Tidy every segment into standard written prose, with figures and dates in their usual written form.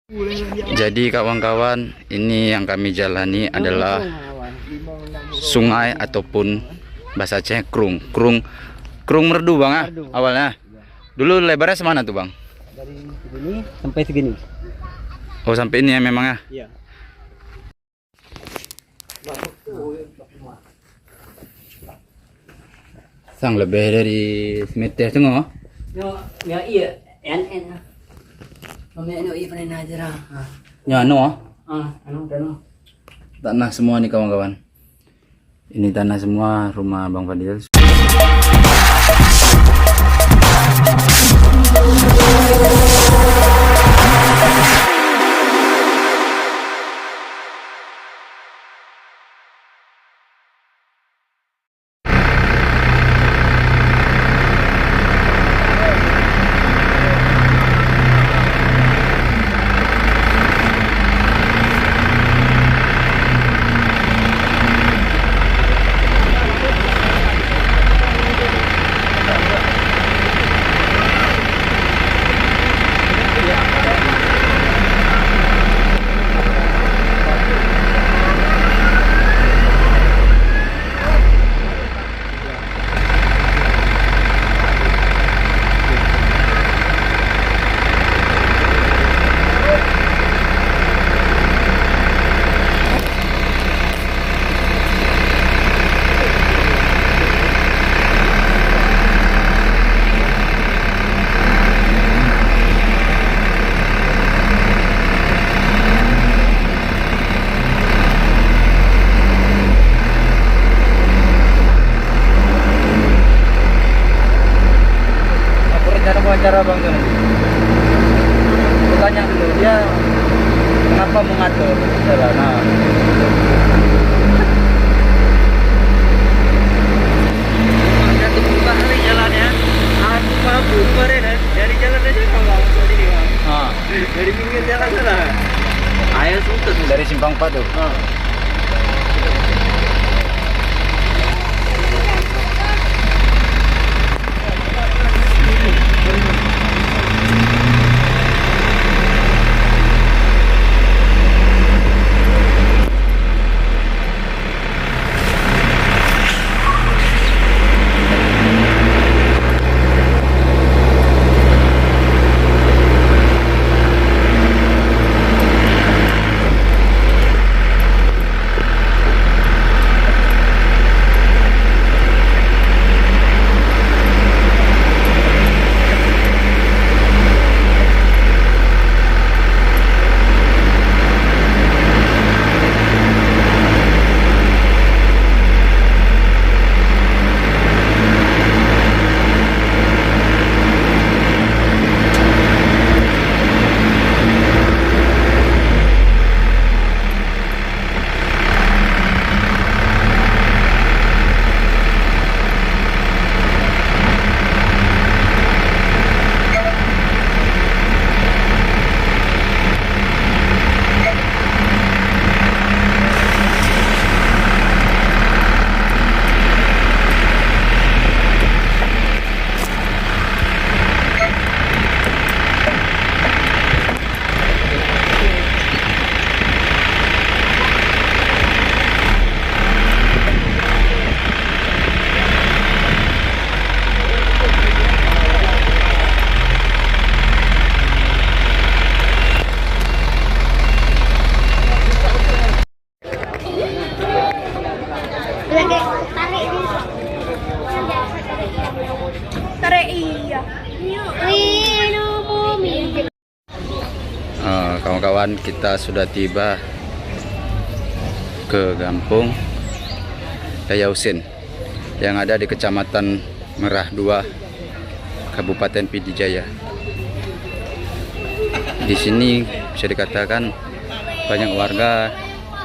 Jadi kawan-kawan, ini yang kami jalani adalah sungai ataupun bahasa Aceh krung. Krung merdu bang ah, awalnya. Dulu lebarnya semana tuh bang? Dari segini sampai segini. Oh sampai ini ya memang ya? Iya. Sang lebih dari semeter tengok. Ya iya, NN. Mamanya iya pernah aja lah. Ya no. Anu. Tanah semua nih kawan-kawan. Ini tanah semua rumah Bang Fadil. Cara bang tuh tanya dulu dia kenapa mengatur jalan. Nah, Satu buka hari jalannya. Aku mampu kemarin dari jalan aja kalau dari bang. Dari pinggir jalan sana. Ayo sukses dari Simpang 4 tuh. Kawan-kawan, kita sudah tiba ke Kampung Dayausin yang ada di Kecamatan Merah 2, Kabupaten Pidijaya. Di sini bisa dikatakan banyak warga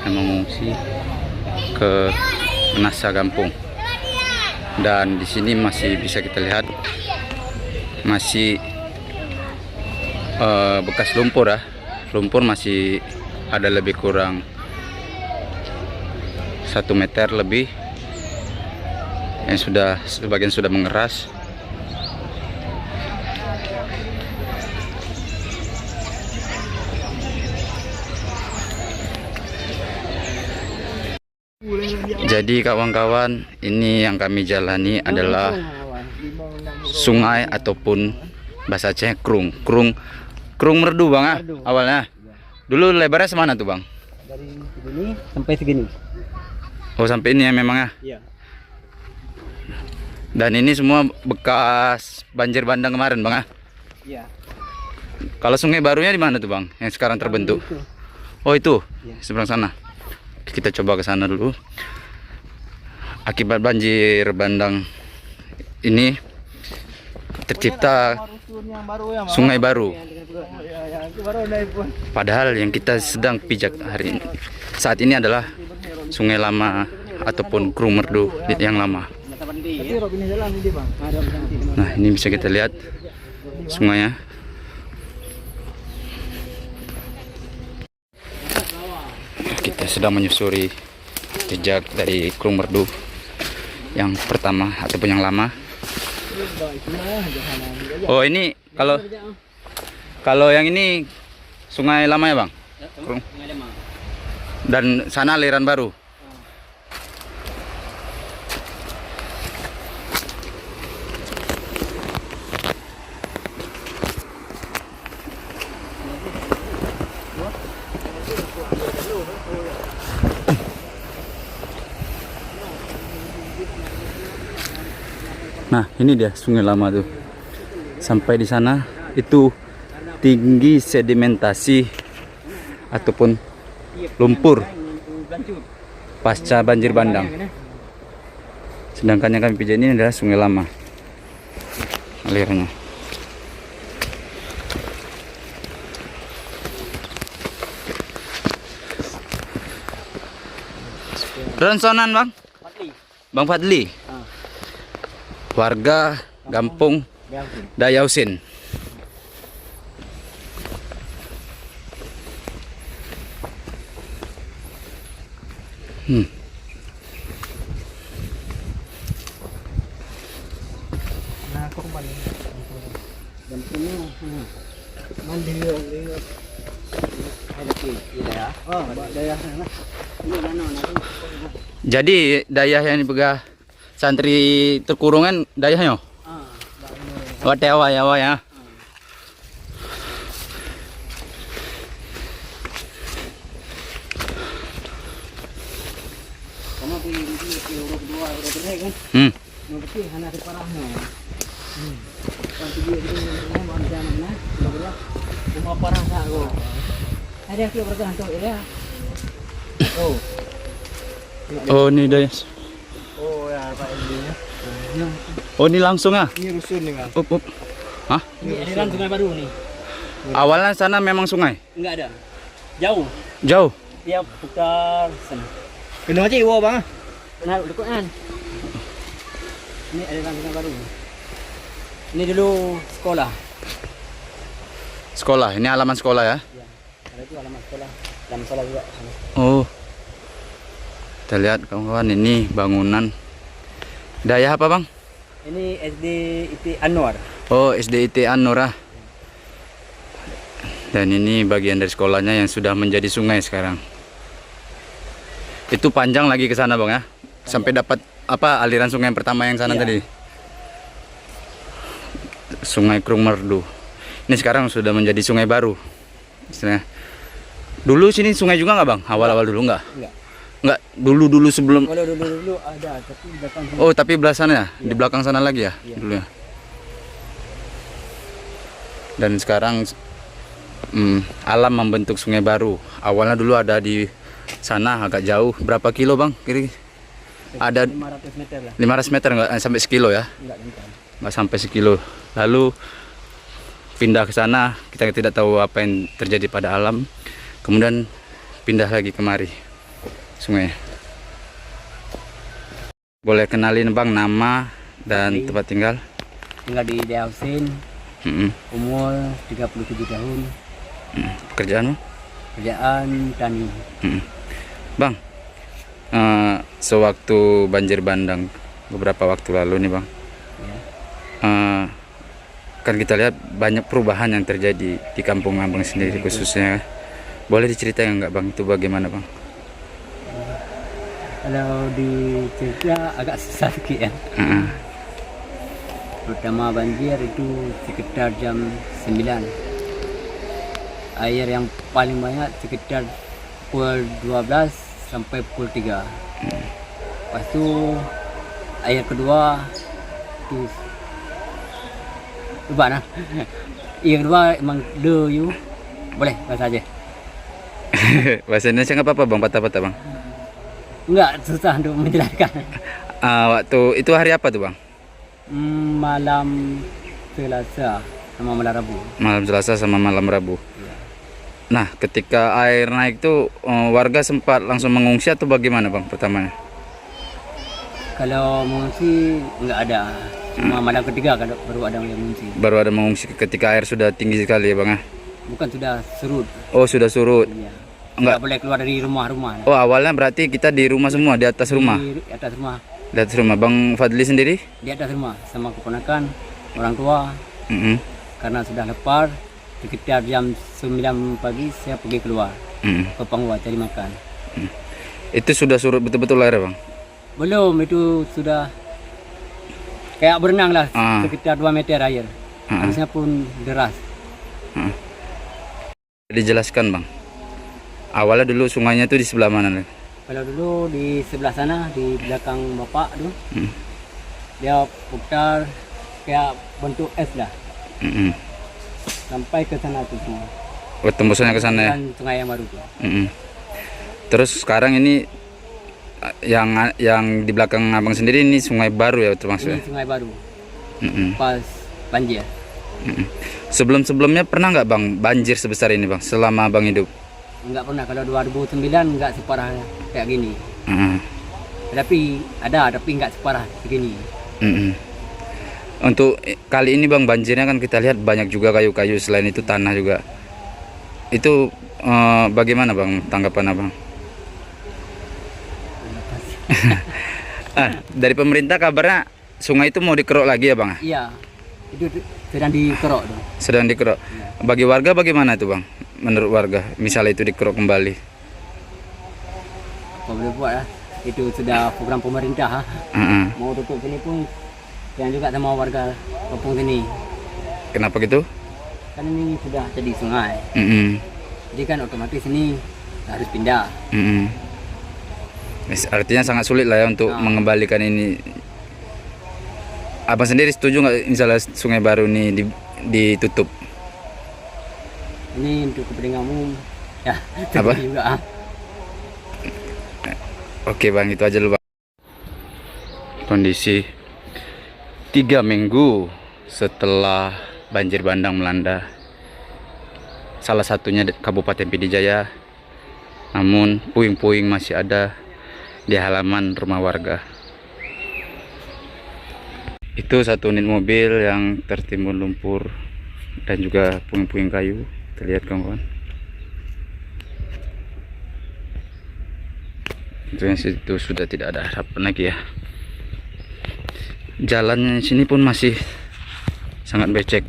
yang mengungsi ke Menasa Kampung. Dan di sini masih bisa kita lihat masih bekas lumpur ya. Lumpur masih ada lebih kurang 1 meter lebih yang sudah sebagian sudah mengeras. Jadi kawan-kawan, ini yang kami jalani adalah sungai ataupun bahasa Aceh krung. Krung merdu bang awalnya. Dulu lebarnya semana tuh bang? Dari sini sampai segini. Oh sampai ini ya memang ya? Iya. Dan ini semua bekas banjir bandang kemarin bang ya? Iya. Kalau sungai barunya di mana tuh bang? Yang sekarang terbentuk? Oh itu? Iya. Seberang sana. Kita coba ke sana dulu. Akibat banjir bandang ini tercipta sungai baru. Padahal yang kita sedang pijak hari ini saat ini adalah sungai lama ataupun krung merdu yang lama. Nah ini bisa kita lihat sungainya. Kita sedang menyusuri jejak dari krung merdu yang pertama ataupun yang lama. Oh ini kalau yang ini sungai lama ya bang? Krung. Dan sana aliran baru. Nah, ini dia sungai lama tuh. Sampai di sana itu tinggi sedimentasi ataupun lumpur pasca banjir bandang. Sedangkan yang kami pijak ini adalah sungai lama alirnya. Ronsonan bang? Bang Fadli. Warga Gampung Dayausin. Nah, kok balik. Gampungnya. Mandi ada ya. Oh, daya sana. Ini mana? Jadi dayah yang dipegang santri terkurungan dayahnya. Oh tewa ya. Kamu pilih dua kan? Nanti hanya di parahnya. Nanti dia mau mana? Rumah parah saya. Ada yang bergantung ya. Oh. Oh ini dayah. Oh ya Pak Edi-nya. Oh ini langsung ah? Ini rusun nih Bang. Up. Hah? Ini aliran sungai baru nih. Awalnya sana memang sungai? Enggak ada. Jauh. Jauh? Dia putar sana. Kena aja Iwo Bang. Nah, dekat. Ini aliran sungai baru. Ini dulu sekolah. Sekolah, ini halaman sekolah ya? Iya. Ada itu halaman sekolah. Halaman sekolah juga sana. Oh. Kita lihat kawan-kawan ini bangunan. Dayah apa bang? Ini SD IT Anwar. Oh SD IT Anwar ah. Dan ini bagian dari sekolahnya yang sudah menjadi sungai sekarang. Itu panjang lagi ke sana bang ya? Sampai dapat apa aliran sungai yang pertama yang sana tadi? Sungai Krung Merdu. Ini sekarang sudah menjadi sungai baru. Istilahnya. Dulu sini sungai juga nggak bang? Awal-awal dulu nggak? Enggak, dulu sebelum. Kalau dulu ada, tapi belakang. Oh, tapi belah sana ya? Di belakang sana lagi ya? Iya. Dulu ya. Dan sekarang alam membentuk sungai baru. Awalnya dulu ada di sana agak jauh. Berapa kilo bang? Kiri? Ada 500 meter lah. 500 meter nggak sampai sekilo ya? Nggak sampai sekilo. Lalu pindah ke sana, kita tidak tahu apa yang terjadi pada alam. Kemudian pindah lagi kemari. Sungai. Boleh kenalin bang nama dan tempat tinggal? Tinggal di Dayausin. Umur 37 tahun. Pekerjaan bang? Kerjaan tani. Bang, sewaktu banjir bandang beberapa waktu lalu nih bang, kan kita lihat banyak perubahan yang terjadi di kampung abang sendiri khususnya. Boleh diceritain nggak bang itu bagaimana bang? Kalau dicerita agak susah sedikit ya. Heeh. Pertama banjir itu sekitar jam 9. Air yang paling banyak sekitar pukul 12 sampai pukul 3. Lepas itu air kedua itu lupa nah. Yang kedua emang you boleh bahasa aja. Bahasa Indonesia nggak apa-apa bang, patah-patah bang. Enggak susah untuk menjelaskan. Waktu itu hari apa tuh bang? Malam Selasa sama malam Rabu. Malam Selasa sama malam Rabu. Nah, ketika air naik tuh warga sempat langsung mengungsi atau bagaimana bang pertamanya? Kalau mengungsi enggak ada. Cuma malam ketiga kalau baru ada yang mengungsi. Baru ada mengungsi ketika air sudah tinggi sekali ya bang ya? Bukan sudah surut. Oh sudah surut. Iya. Enggak. Enggak boleh keluar dari rumah-rumah. Oh awalnya berarti kita di rumah semua, di atas rumah? Di atas rumah. Di atas rumah. Bang Fadli sendiri? Di atas rumah sama keponakan, orang tua. Mm-mm. Karena sudah lepar, sekitar jam 9 pagi saya pergi keluar Mm-mm. ke Panggua cari makan. Itu sudah surut betul-betul air bang? Belum, itu sudah kayak berenang lah, sekitar 2 meter air. Harusnya pun deras. Dijelaskan bang, awalnya dulu sungainya itu di sebelah mana nih? Kalau dulu di sebelah sana, di belakang bapak tuh, dia putar kayak bentuk S lah, sampai ke sana tuh semua. Oh tembusannya ke sana ya? Dan sungai yang baru tuh. Terus sekarang ini yang di belakang abang sendiri ini sungai baru ya termasuk? Ini Ya? sungai baru, pas banjir. Sebelum-sebelumnya pernah nggak bang banjir sebesar ini bang selama abang hidup? Enggak pernah, kalau 2009 enggak separah kayak gini. Tapi enggak separah begini. Untuk kali ini bang banjirnya kan kita lihat banyak juga kayu-kayu, selain itu tanah juga. Itu bagaimana bang tanggapan abang? Dari pemerintah kabarnya sungai itu mau dikeruk lagi ya bang? Iya, itu sedang dikeruk tuh. Sedang dikeruk. Bagi warga bagaimana itu bang? Menurut warga, misalnya itu dikeruk kembali? Apa boleh buat lah? Itu sudah program pemerintah. Mau tutup sini pun yang juga sama warga kampung sini. Kenapa gitu? Kan ini sudah jadi sungai. Jadi kan otomatis ini harus pindah. Artinya sangat sulit lah ya untuk mengembalikan ini. Abang sendiri setuju nggak misalnya sungai baru ini ditutup? Ini untuk kepentingan umum. Ya, apa? Juga. Oke bang, itu aja dulu bang. Kondisi 3 minggu setelah banjir bandang melanda salah satunya Kabupaten Pidijaya, namun puing-puing masih ada di halaman rumah warga. Itu satu unit mobil yang tertimbun lumpur dan juga puing-puing kayu. Terlihat kawan-kawan. Tentunya situ sudah tidak ada harapan lagi ya. Jalannya di sini pun masih sangat becek.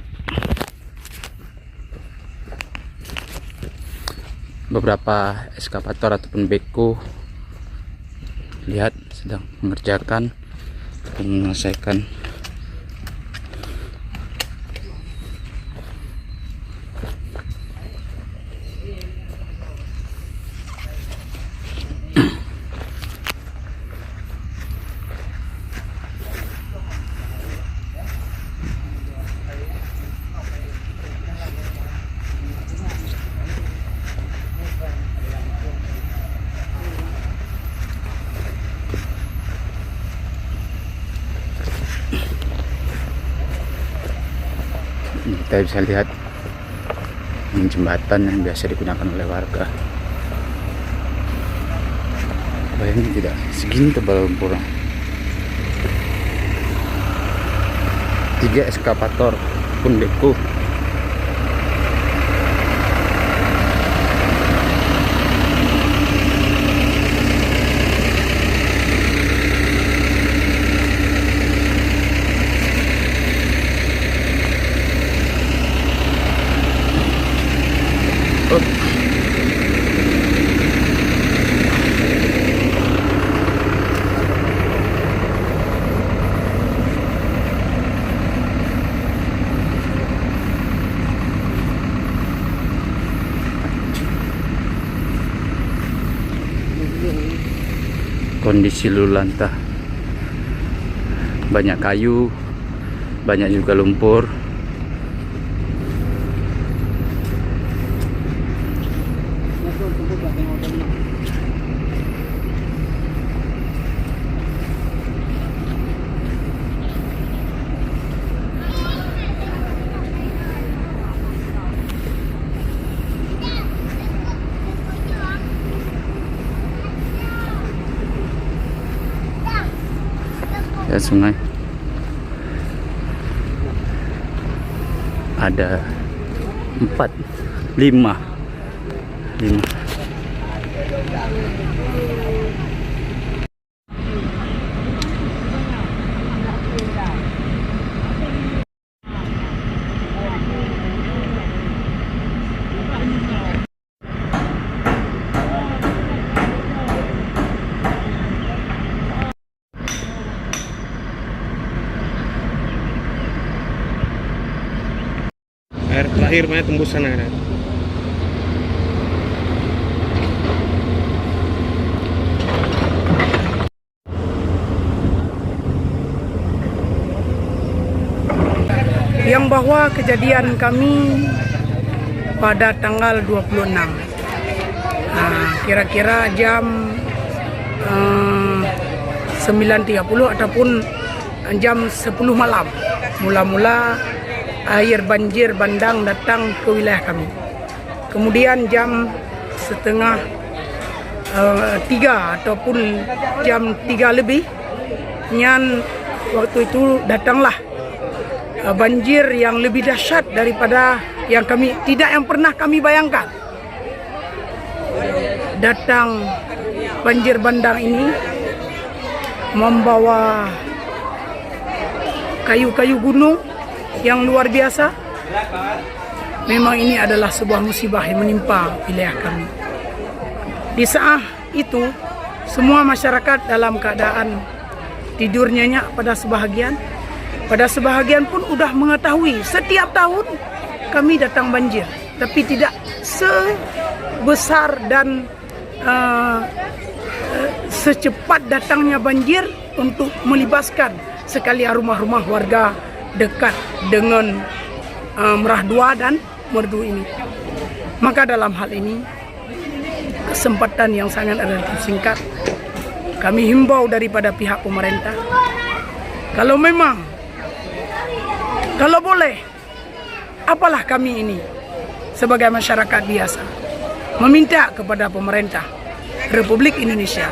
Beberapa eskavator ataupun beko lihat sedang mengerjakan dan menyelesaikan kita bisa lihat jembatan yang biasa digunakan oleh warga. Bayangin tidak, segini tebal lumpurnya. 3 eskavator pun beko. kondisi lulantah, banyak kayu, banyak juga lumpur. Ya, sungai ada 4, 5. Air terakhir mana tembus sana kan? Yang bahwa kejadian kami pada tanggal 26, kira-kira jam 9.30 ataupun jam 10 malam, mula-mula air banjir bandang datang ke wilayah kami. Kemudian jam setengah 3 ataupun jam 3 lebih, nyan waktu itu datanglah banjir yang lebih dahsyat daripada yang pernah kami bayangkan. Datang banjir bandang ini membawa kayu-kayu gunung yang luar biasa. Memang ini adalah sebuah musibah yang menimpa wilayah kami. Di saat itu semua masyarakat dalam keadaan tidur nyenyak pada sebahagian. Pada sebahagian pun sudah mengetahui setiap tahun kami datang banjir, tapi tidak sebesar dan secepat datangnya banjir untuk melibaskan sekalian rumah-rumah warga dekat dengan Merah Dua dan Merdu ini. Maka dalam hal ini, kesempatan yang sangat relatif singkat, kami himbau daripada pihak pemerintah, kalau boleh, apalah kami ini sebagai masyarakat biasa meminta kepada pemerintah Republik Indonesia,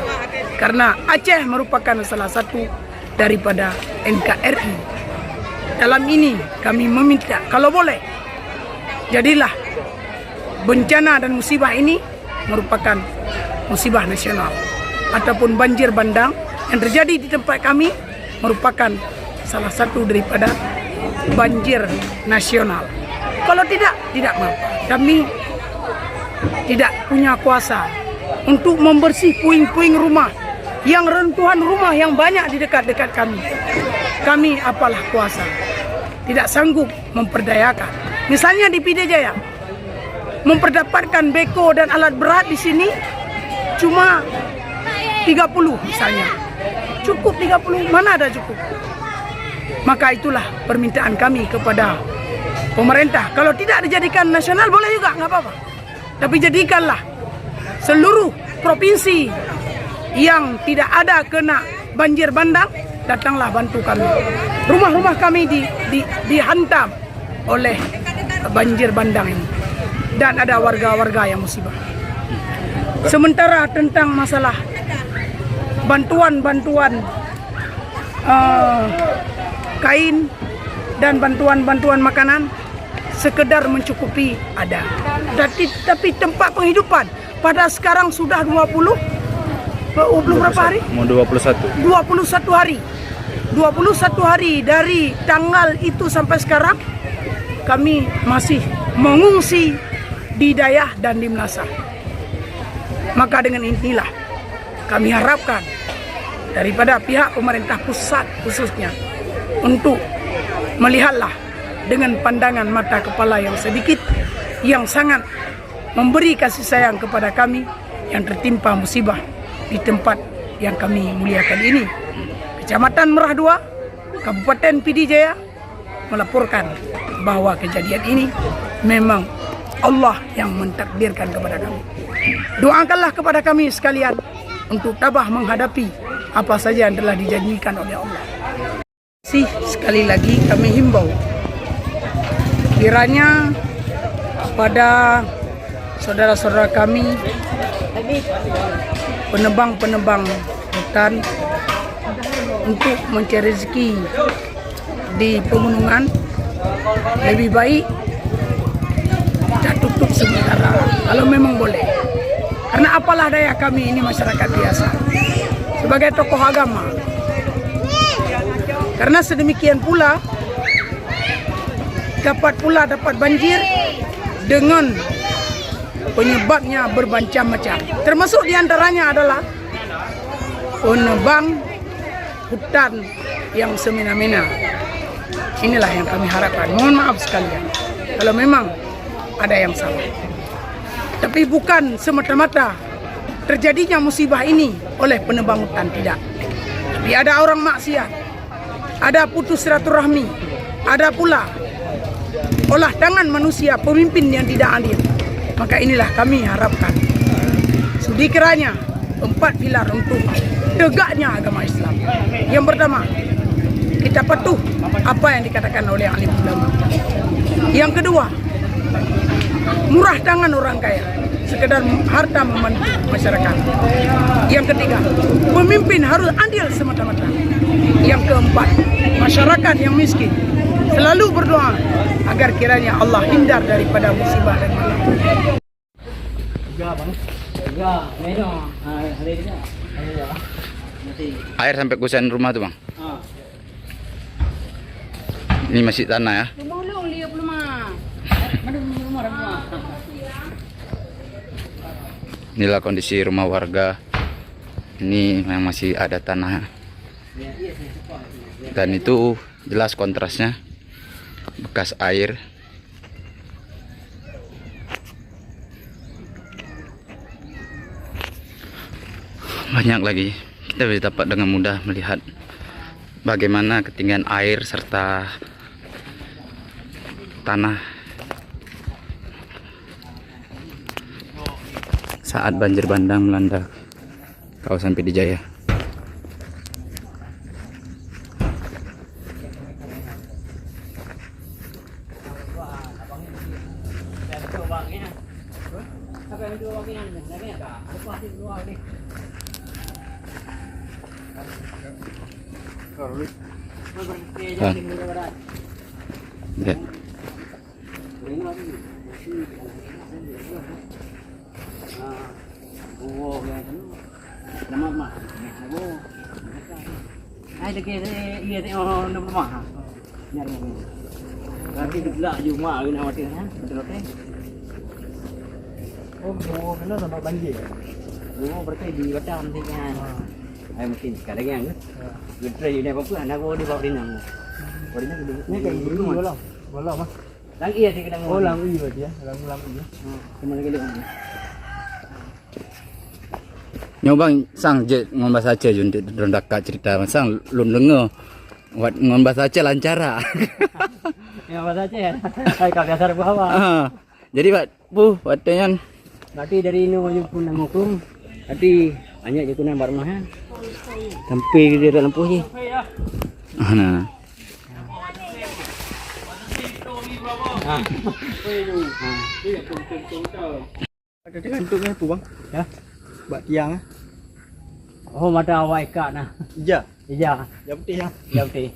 karena Aceh merupakan salah satu daripada NKRI. Dalam ini kami meminta, kalau boleh, jadilah bencana dan musibah ini merupakan musibah nasional, ataupun banjir bandang yang terjadi di tempat kami merupakan salah satu daripada banjir nasional. Kalau tidak mampu. Kami tidak punya kuasa untuk membersih puing-puing rumah, yang rentuhan rumah yang banyak di dekat-dekat kami. Kami apalah kuasa, tidak sanggup memperdayakan. Misalnya di Pidijaya, Jaya, memperdapatkan beko dan alat berat di sini cuma 30 misalnya. Cukup 30, mana ada cukup? Maka itulah permintaan kami kepada pemerintah. Kalau tidak dijadikan nasional boleh juga, nggak apa-apa. Tapi jadikanlah seluruh provinsi yang tidak ada kena banjir bandang, datanglah bantu kami. Rumah-rumah kami dihantam oleh banjir bandang ini. Dan ada warga-warga yang musibah. Sementara tentang masalah bantuan-bantuan kain dan bantuan-bantuan makanan sekedar mencukupi ada. Tapi tempat penghidupan pada sekarang sudah 20 berapa hari? Mau 21. 21 hari. 21 hari dari tanggal itu sampai sekarang kami masih mengungsi di Dayah dan di Melasa. Maka dengan inilah kami harapkan daripada pihak pemerintah pusat khususnya untuk melihatlah dengan pandangan mata kepala yang sedikit, yang sangat memberi kasih sayang kepada kami yang tertimpa musibah di tempat yang kami muliakan ini. Kecamatan Merah 2, Kabupaten PD Jaya melaporkan bahwa kejadian ini memang Allah yang mentakdirkan kepada kami. Doakanlah kepada kami sekalian untuk tabah menghadapi apa saja yang telah dijanjikan oleh Allah. Sekali lagi kami himbau, kiranya pada saudara-saudara kami penebang-penebang hutan untuk mencari rezeki di pegunungan, lebih baik kita tutup sementara kalau memang boleh. Karena apalah daya kami ini masyarakat biasa sebagai tokoh agama. Karena sedemikian pula dapat banjir dengan penyebabnya bermacam-macam. Termasuk diantaranya adalah penebang hutan yang semena-mena. Inilah yang kami harapkan. Mohon maaf sekalian kalau memang ada yang salah. Tapi bukan semata-mata terjadinya musibah ini oleh penebang hutan, tidak. Tapi ada orang maksiat, ada putus silaturahmi, ada pula olah tangan manusia, pemimpin yang tidak adil. Maka inilah kami harapkan sudi kiranya 4 pilar untuk tegaknya agama Islam. Yang pertama, kita patuh apa yang dikatakan oleh alim ulama. Yang kedua, murah tangan orang kaya, sekedar harta membantu masyarakat. Yang ketiga, pemimpin harus adil semata-mata. Yang keempat, masyarakat yang miskin selalu berdoa agar kiranya Allah hindar daripada musibah dan malapetaka. Air sampai kusen rumah tuh bang. Ini masih tanah ya. Inilah kondisi rumah warga. Ini yang masih ada tanah. Dan itu jelas kontrasnya, bekas air. Banyak lagi. Kita bisa dapat dengan mudah melihat bagaimana ketinggian air serta tanah saat banjir bandang melanda kawasan PD Jaya. Lihat. Oh, benar sama banjir. Oh, berarti di Batam sih kan. Ayo mungkin sekarang yang gede ini apa-apa anak gua di bawah dinang. Bawahnya gede. Ini kayak gitu bola. Bola mah. Lang iya sih kadang. Oh, lang iya berarti ya. Lang iya. Cuma lagi lihat. Nyobang sang je ngon bahasa Aceh jun dondaka cerita sang lun dengar wat ngon bahasa Aceh lancara. Ya bahasa Aceh ya. Kayak dasar bawah. Jadi Pak Bu watenya berarti dari ini wajib punang hukum. Berarti hanya je kunang bar rumah. Sampai di dalam lampu sih. Nah. Ada gantuknya tu bang. Ya. Bak tiang. Oh, mata awak ikat nah. Ija. Iya. Ya putih ya. Ya betul.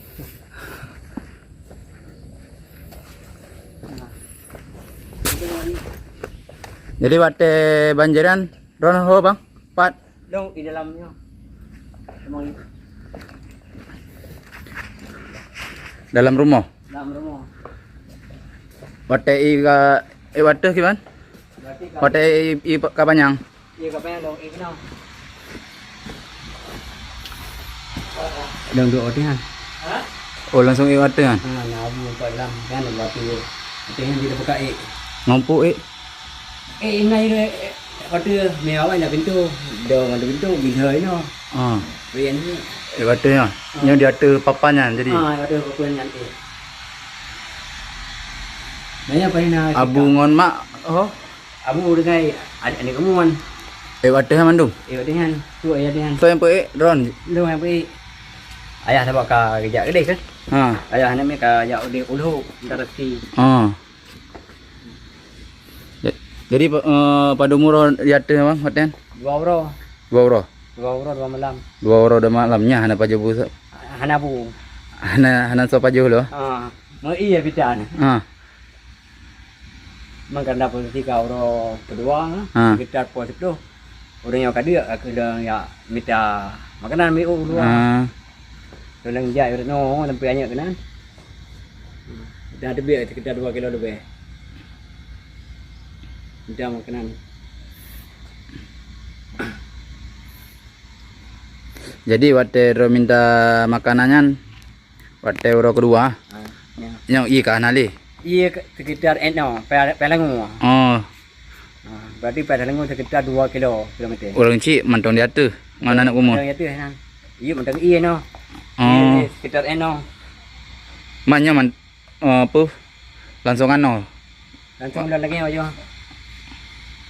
Jadi wate banjiran ron ho bang, Pat. Dong di dalamnya. Emang Dalam rumah. dalam rumah. Wate wate gimana? Berarti Wate kapanyang. iya kapanya dong ikno. Dong dua kan? Hah? Oh langsung wate kan? Nabu dalam kan berarti itu yang tidak buka Ngompu ini waktu mewah ada pintu, dong ada pintu, bisa ini. Ah. Berian ni. Katanya. Yang dia ada papanya jadi. Ada apa nanti. Nanya apa ni? Abu ngon mak. Oh. Abu dengan adik kamu kan. Wadah mandum. Dengan tu ayah dengan. So yang ron. Lu yang pergi. Ayah sebab ka kerja gede kan. Ha. Ayah ni mereka jauh di ulu interasi. Ha. Jadi pada umur dia ada bang hotel? 2 euro. 2 euro. 2 euro 2 malam. 2 euro dah malamnya hana paju bu. Hana bu. Hana so paju lo. Mau iya bidan. Makan dapat 3 euro kedua. Sekitar pos itu. Orang yang kada aku dah ya minta makanan mi luar. Orang jai orang no sampai banyak kena. Dah ada biar sekitar 2 kilo lebih. Minta makanan. Jadi waktu minta makanannya waktu euro kedua. Yang iya kan ali. Iya sekitar pelangu. Oh. Berarti pelangu sekitar 2 kilometer. Orang cik mantong dia tu. Mana nak umur? Yang itu kan. Iya mantong iya no. Oh. Sekitar eno. Maknya apa? Langsung ano. Langsung dah lagi aja.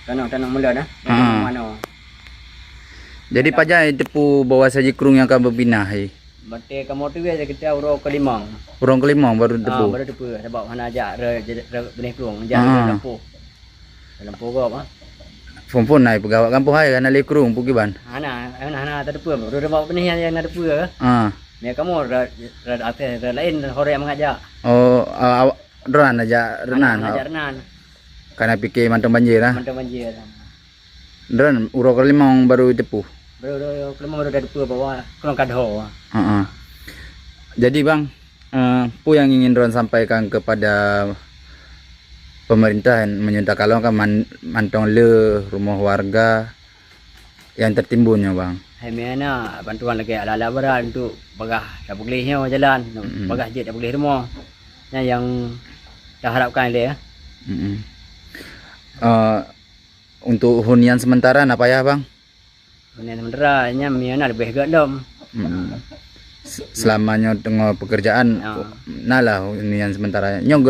Tanah mula dah. Mana? Jadi pajak tepu bawa saja kerung yang akan berpindah. Berarti kamu tu biasa kita urang ke-5. Urang ke-5 baru tepu. Baru tepu sebab hana ajak benih kerung, ajak lampu. Lampu ke apa? Pun naik pegawai kampung hai kan ali kerung pergi ban. Hana tak tepu. Baru dah bawa benih yang nak tepu ke? Ni kamu atas lain hore yang mengajak. Oh, Renan aja Renan. Ajak Renan. Karena fikir mantong banjir lah. Mantong banjir. Renan urang ke-5 baru tepu. Baru dah tepu bawa kerung kadho. Jadi bang, apa yang ingin Ron sampaikan kepada pemerintah yang menyuntak kalau kan mantong le rumah warga yang tertimbunnya bang. Mana bantuan lagi ala-ala beran untuk bagah tak bolehnya jalan, bagah je tak boleh rumah. Yang kita harapkan dia. Untuk hunian sementara apa ya bang? Hunian sementara nya miana lebih gendam. Selamanya tengah pekerjaan nalah hunian sementara nyong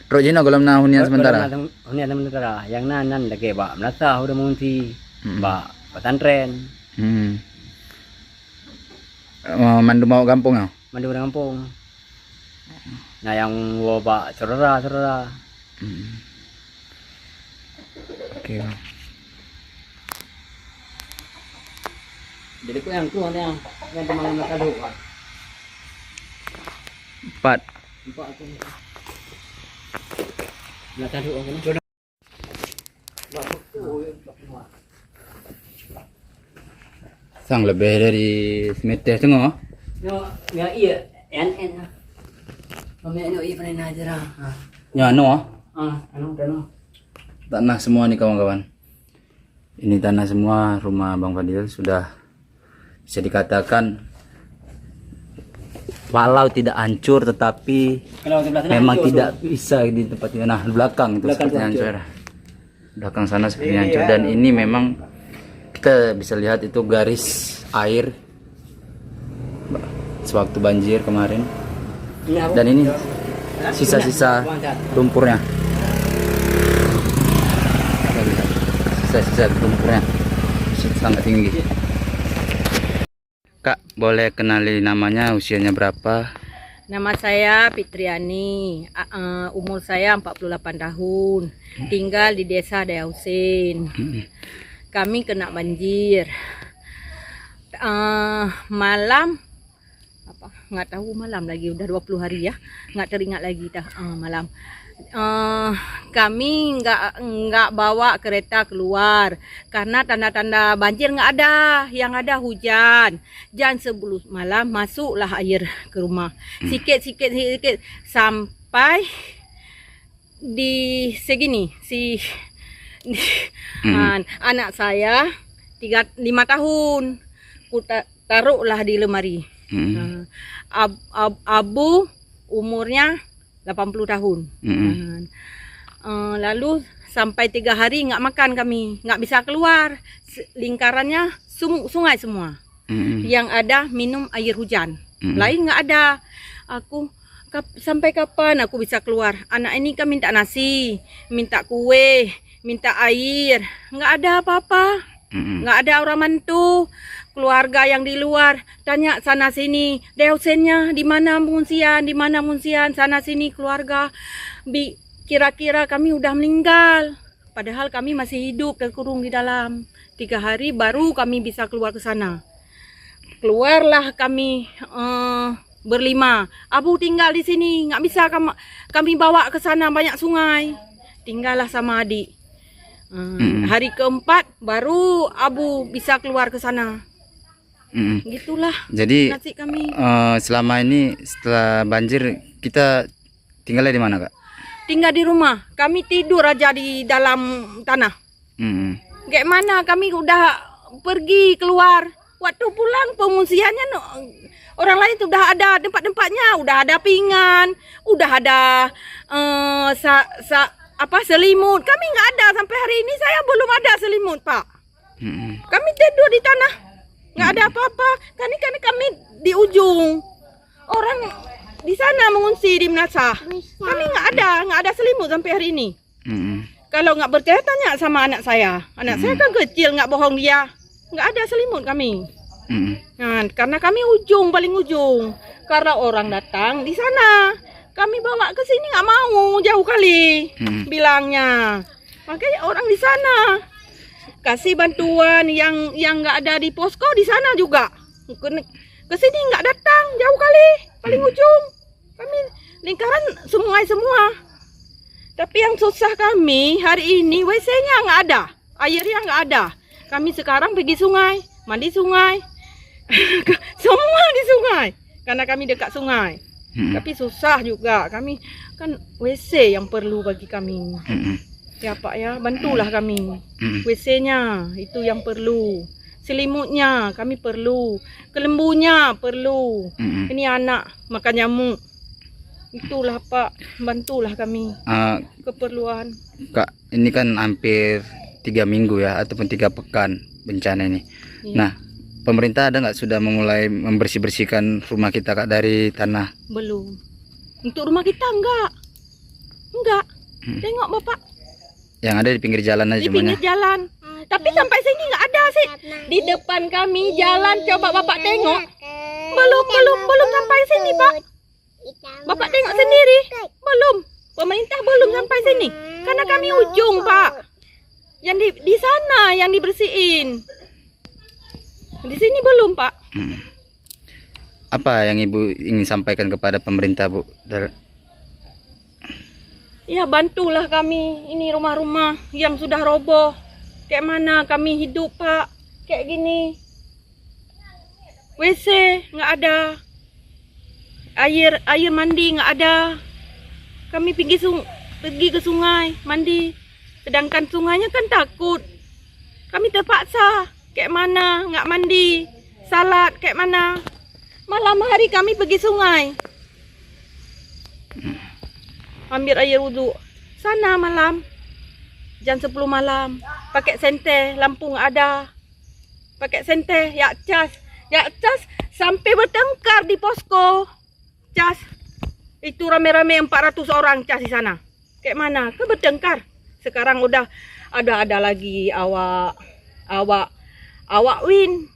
rojina golom na hunian sementara hunian sementara yang nan lagi bak melasa udah munti bak pesantren mandu mau kampung ah mandu kampung nah yang wo bak saudara oke bang. Jadi ku yang tu yang teman nak aduk 4 aku nak aduk kan sang lebih dari semeter setengah. Ya iya en kami ini iya pernah ajar Ya anu anu tanah semua nih kawan-kawan. Ini tanah semua rumah Bang Fadil sudah bisa dikatakan walau tidak hancur tetapi memang tidak bisa di tempat ini. Nah belakang itu sepertinya hancur. Belakang sana sepertinya hancur dan ini memang kita bisa lihat itu garis air sewaktu banjir kemarin. Dan ini sisa-sisa lumpurnya. Sisa-sisa lumpurnya sangat tinggi. Kak, boleh kenali namanya, usianya berapa? Nama saya Fitriani, umur saya 48 tahun, tinggal di desa Daya Husin. Kami kena banjir. Malam, nggak tahu malam lagi, udah 20 hari ya, nggak teringat lagi dah malam. Kami nggak bawa kereta keluar karena tanda-tanda banjir nggak ada, yang ada hujan. Jam 10 malam masuklah air ke rumah, sikit sampai di segini anak saya 5 tahun, ku taruhlah di lemari. Abu umurnya 80 tahun. Lalu sampai 3 hari nggak makan kami, nggak bisa keluar. Lingkarannya sungai semua. Yang ada minum air hujan. Mm. Lain nggak ada. Aku sampai kapan aku bisa keluar? Anak ini kan minta nasi, minta kue, minta air. Nggak ada apa-apa. Nggak ada orang mantu. Keluarga yang di luar tanya sana sini, dosennya di mana pengungsian, di mana pengungsian, sana sini keluarga. Kira-kira kami udah meninggal. Padahal kami masih hidup terkurung di dalam. 3 hari baru kami bisa keluar ke sana. Keluarlah kami berlima. Abu tinggal di sini, nggak bisa kami bawa ke sana, banyak sungai. Tinggallah sama adik. Hari keempat baru Abu bisa keluar ke sana. Gitulah. Jadi nasib kami. selama ini setelah banjir kita tinggalnya di mana, Kak? Tinggal di rumah. Kami tidur aja di dalam tanah. Kayak mana kami udah pergi keluar. Waktu pulang pengungsiannya orang lain sudah ada tempat-tempatnya, udah ada pinggan, udah ada selimut. Kami nggak ada sampai hari ini, saya belum ada selimut, Pak. Kami tidur di tanah, nggak ada apa-apa. Karena kami di ujung, orang di sana mengungsi di Menasah. Kami nggak ada selimut sampai hari ini. Kalau nggak percaya tanya sama anak saya. Anak saya kan kecil, nggak bohong dia. Nggak ada selimut kami. Nah, karena kami paling ujung. Karena orang datang di sana, kami bawa ke sini nggak mau, jauh kali bilangnya. Makanya orang di sana kasih bantuan yang nggak ada di posko di sana juga. Ke sini nggak datang, jauh kali, paling ujung. Kami lingkaran semua. Tapi yang susah kami hari ini WC-nya nggak ada, airnya nggak ada. Kami sekarang pergi sungai, mandi sungai, semua di sungai, karena kami dekat sungai. Tapi susah juga, kami kan WC yang perlu bagi kami. Ya Pak ya, bantulah kami. WC-nya itu yang perlu, selimutnya kami perlu, kelembunya perlu. Ini anak makan nyamuk. Itulah Pak, bantulah kami keperluan. Kak, ini kan hampir 3 minggu ya, ataupun 3 pekan bencana ini. Iya. Nah, pemerintah ada nggak sudah memulai membersih-bersihkan rumah kita, Kak, dari tanah? Belum. Untuk rumah kita enggak. Tengok Bapak, Yang ada di pinggir jalan aja di pinggir jalan. Tapi sampai sini nggak ada sih. Di depan kami jalan, coba Bapak tengok. Belum sampai sini, Pak. Bapak tengok sendiri, belum. Pemerintah belum sampai sini. Karena kami ujung, Pak. Yang di sana yang dibersihin. Di sini belum, Pak. Apa yang Ibu ingin sampaikan kepada pemerintah, Bu? Ya bantulah kami. Ini rumah-rumah yang sudah roboh. Kayak mana kami hidup, Pak? Kayak gini. WC nggak ada. Air mandi nggak ada. Kami pergi ke sungai mandi. Sedangkan sungainya kan takut. Kami terpaksa. Kayak mana nggak mandi. Salat kayak mana. Malam hari kami pergi sungai. Ambil air wudhu. Sana malam. Jam 10 malam. Pakai sente. Lampu nggak ada. Pakai sente. Ya cas sampai bertengkar di posko. Cas. Itu rame-rame 400 orang cas di sana. Kayak mana? Ke bertengkar. Sekarang udah ada lagi awak win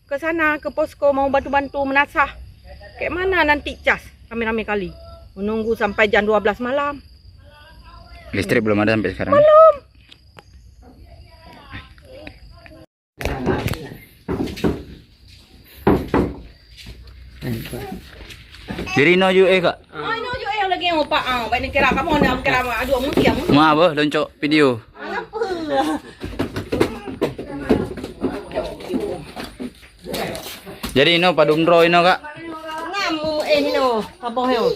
ke sana ke posko mau bantu-bantu Menasah. Kayak mana nanti cas rame-rame kali. Menunggu sampai jam 12 malam. Listrik belum ada sampai sekarang? Belum. Diri no you Kak. Ay, no, yo lagi yang upa. Baik kira kamu na kira aduh mo tiang. Mau apa? Loncok video. Jadi ino padumro ino, Kak. Ngamu no, apa heo?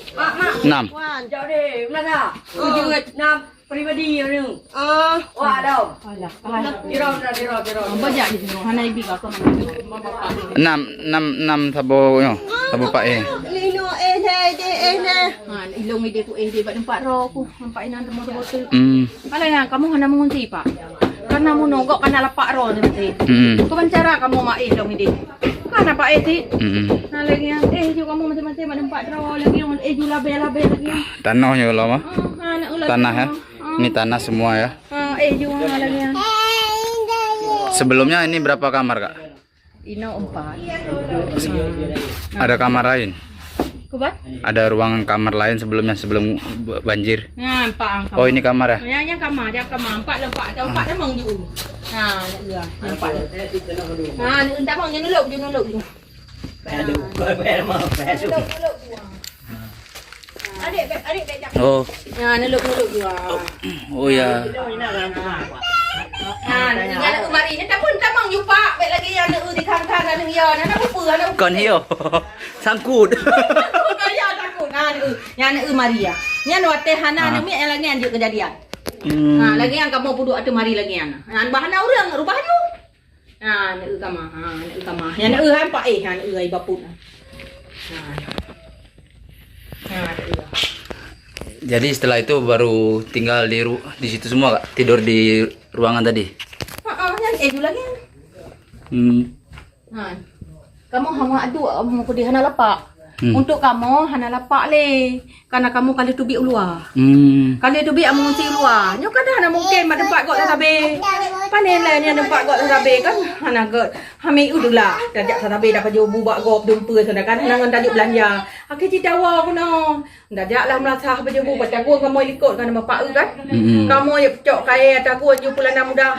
6. Wan, jauh deh, mana? Ujung enam pribadi yang. Wah, ada. Biro. Baja di sini. Hana ibi ka ko. 6 sabo no. Sabo Pak eh. Lino Ilong ide ko ba nampak ro ko. Nampak ina mo botol. Ala na kamu hana mengunci Pak. Karena mo nogok kana lapak ro ni. Kuman cara kamu mailong ide. Kan apa eti? Mm-mm. Nah lagi yang ju kamu masing-masing ada 4 rawa lagi yang ju labe-labe lagi. Tanahnya lama. Anak ulat. Tanah ya. Ini tanah semua ya. Ju lagi yang. Sebelumnya ini berapa kamar, Kak? Ino 4. Ada kamar lain? Kubat? Ada ruangan kamar lain sebelumnya sebelum banjir? Nah, 4 Oh, ini kamar ya? Yang kamar, dia kamar 4 lah 4 atau 4 dah mang ju. Nah, nak dia. 4. Nah, entah mang je nuluk je. Adik beg. Oh, Nah, nuluk je. oh ya. Nah, nak mari ni tak pun tak mang ju pak, beg lagi yang nak di khang-khang nak ya, nak apa nak. Kon hiyo. Sangkut. Ya takut. Nah, yang nak mari ya. Yang nak teh hana nak mi yang lagi yang kejadian. Nah, lagi yang kamu puduk atau mari lagi yang. Nah, bahan orang rubah ju. Nah, nak kamar. Nak kamar. Yang nak hampa nak baput. Nah. Jadi setelah itu baru tinggal di situ semua, Kak? Tidur di ruangan tadi? Yang ju lagi. Nah. Kamu hama adu kamu ku di hana lapak. Untuk kamu hana lapak le. Karena kamu kali tu bi luar. Kali tu bi amunsi luar. Nyo kada hana mungkin ma tempat gok tabe. Panen la nya tempat gok tabe kan hana gok. Hami udula. Dajak tabe dapat jo bubak gop dumpe sudah kan hana ngan tajuk belanja. Aki citawa kuno. Dajak lah melasah baju bubak tagu kamu ikut kan bapak kan. Kamu ye pecok kaya tagu ju pulana muda.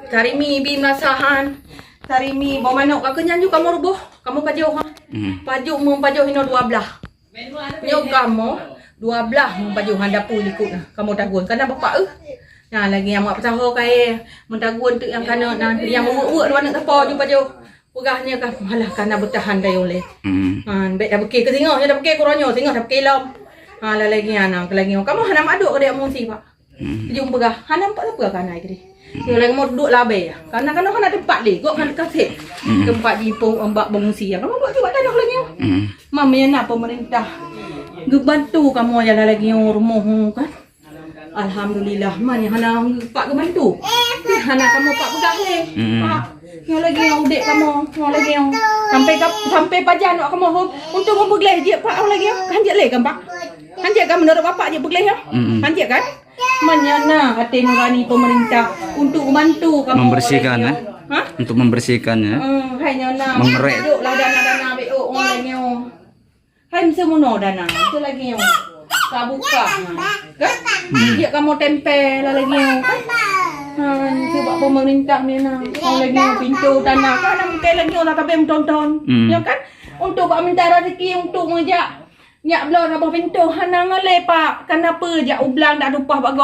Cari mi bi melasahan. Cari mi bawa manuk kakenya ju kamu rubuh. Kamu pajuh ha. Pajuh mempajuh hino 12. Nyo kamu 12 mempajuh handa pu ikut kamu tagun kana bapak Nah lagi yang mak pesaho kai mentagun tu yang kana yang memuk luar nak tapo ju pajuh. Pegahnya kan malah kana bertahan dai oleh. Bet dah bekir ke singa, dah bekir koronyo, singa dah bekir lam. Lagi anak lagi kamu hana maduk ke dia mungsi pak. Jum pegah. Hana empat apa kana ikri. Dia lagi mau duduk labe ya. Karena hana tempat le, gok kan kasih. Tempat jipung ombak mengungsi ya. Kamu buat cuba tanah lagi. Mamanya nak pemerintah bantu kamu aja lagi yang rumah kan. Alhamdulillah mana hana pak bantu. Hana kamu pak pegah le. Pak yang lagi yang udek kamu, yang lagi yang sampai pajan nak kamu untuk membegleh dia pak lagi kan dia le kan pak. Kan dia kan menurut bapak dia begleh ya. Kan dia kan menyana hati nurani pemerintah untuk membantu kamu Membersihkan ya? Untuk membersihkannya. Hanya nak Mengerek. lah dana BO orang lagi Hai semua dana itu lagi yang buka kan dia kamu tempel lagi yang kan coba pemerintah ni nak orang lagi pintu tanah kan mungkin lagi orang tapi tonton ya kan untuk buat minta rezeki untuk mengejak nyak belon apa pintu hana ngale pak kenapa jak ublang dak dupah bak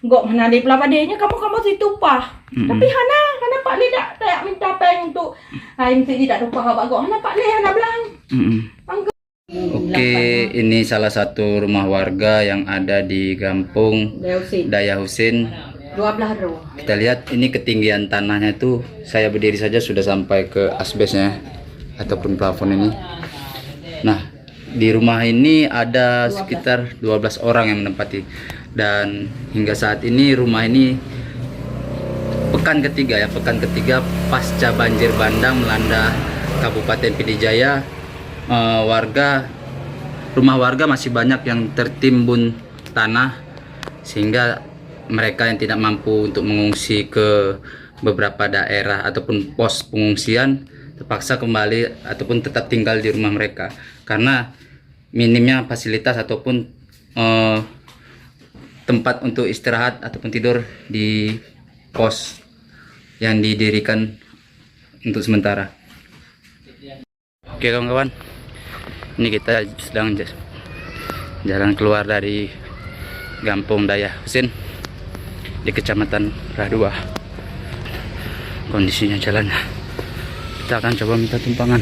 gok hana di pelabadenya kamu situ pah tapi hana pak le tak minta peng untuk hai mesti tak dupah bak gok hana pak le hana belang Oke, ini salah satu rumah warga yang ada di Kampung Daya Husin. 12 roh. Kita lihat ini ketinggian tanahnya itu saya berdiri saja sudah sampai ke asbesnya ataupun plafon ini. Nah, di rumah ini ada sekitar 12 orang yang menempati dan hingga saat ini rumah ini pekan ketiga pasca banjir bandang melanda Kabupaten PD Jaya. Rumah warga masih banyak yang tertimbun tanah sehingga mereka yang tidak mampu untuk mengungsi ke beberapa daerah ataupun pos pengungsian terpaksa kembali ataupun tetap tinggal di rumah mereka karena minimnya fasilitas ataupun tempat untuk istirahat ataupun tidur di pos yang didirikan untuk sementara. Oke kawan-kawan, ini kita sedang jalan keluar dari Kampung Daya Husin di Kecamatan Radua. Kondisinya jalannya, kita akan coba minta tumpangan.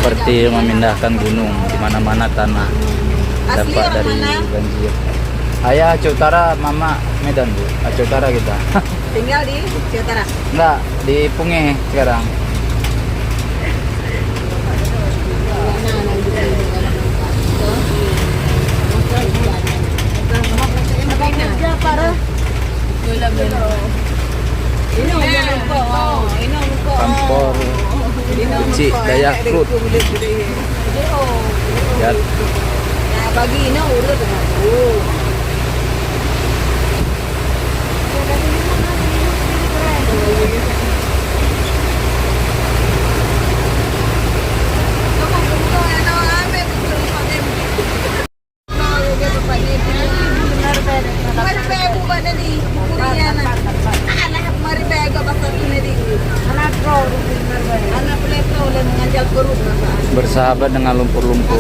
Seperti memindahkan gunung, di mana-mana tanah dampak dari banjir. Ayah Aceh Utara, Mama Medan Bu. Aceh Utara kita. Tinggal di Ciutara. Enggak, di Punge sekarang. Kampor Uci Dayak Krut. Ya, Bagi ini urut bersahabat dengan lumpur-lumpur.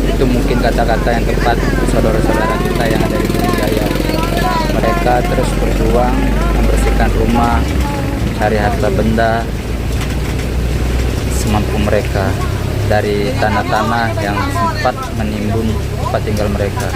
Itu mungkin kata-kata yang tepat saudara-saudara kita yang ada di Jaya. Mereka terus berjuang membersihkan rumah, cari harta benda semampu mereka dari tanah-tanah yang sempat menimbun tempat tinggal mereka.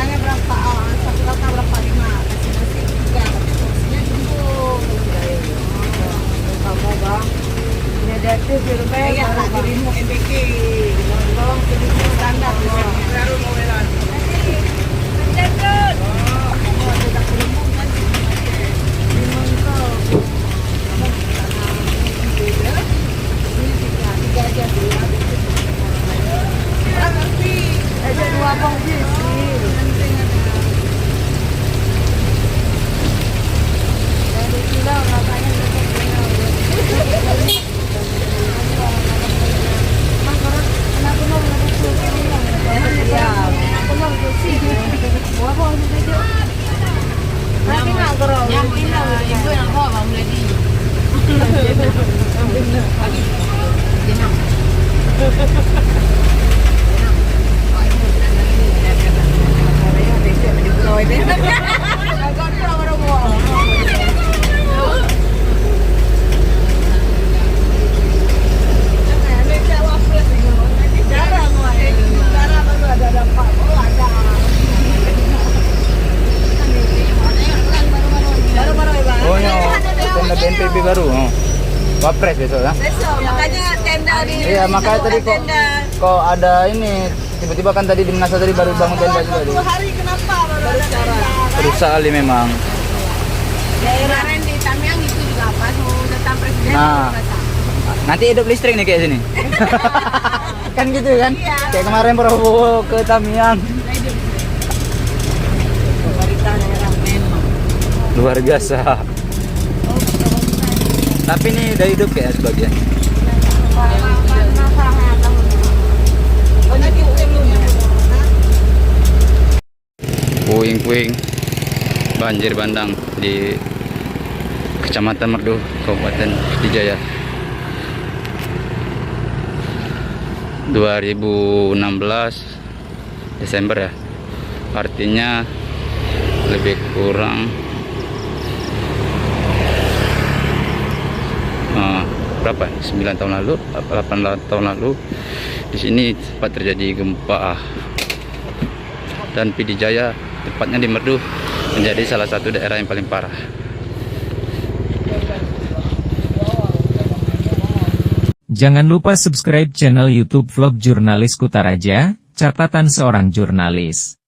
Oh ya, tenda BNPB baru. Oh. Wapres besok ya? besok. Makanya tenda di Iya, makanya tadi kok ada ini tiba-tiba kan tadi di Menasa tadi baru bangun tenda juga tuh. hari kenapa baru ada tenda? Rusak kali memang. Kemarin di Tamiang itu juga pas mau datang presiden. Nah, nanti hidup listrik nih kayak sini. Kan gitu kan? Kayak kemarin Prabowo ke Tamiang. Luar biasa. Tapi ini udah hidup kayak sebagian. Puing-puing banjir bandang di Kecamatan Merdu, Kabupaten Pidijaya. 2016 Desember ya. Artinya lebih kurang berapa? 9 tahun lalu, 8 tahun lalu di sini sempat terjadi gempa. Dan Pidijaya, tepatnya di Merdu, menjadi salah satu daerah yang paling parah. Jangan lupa subscribe channel YouTube Vlog Jurnalis Kutaraja, catatan seorang jurnalis.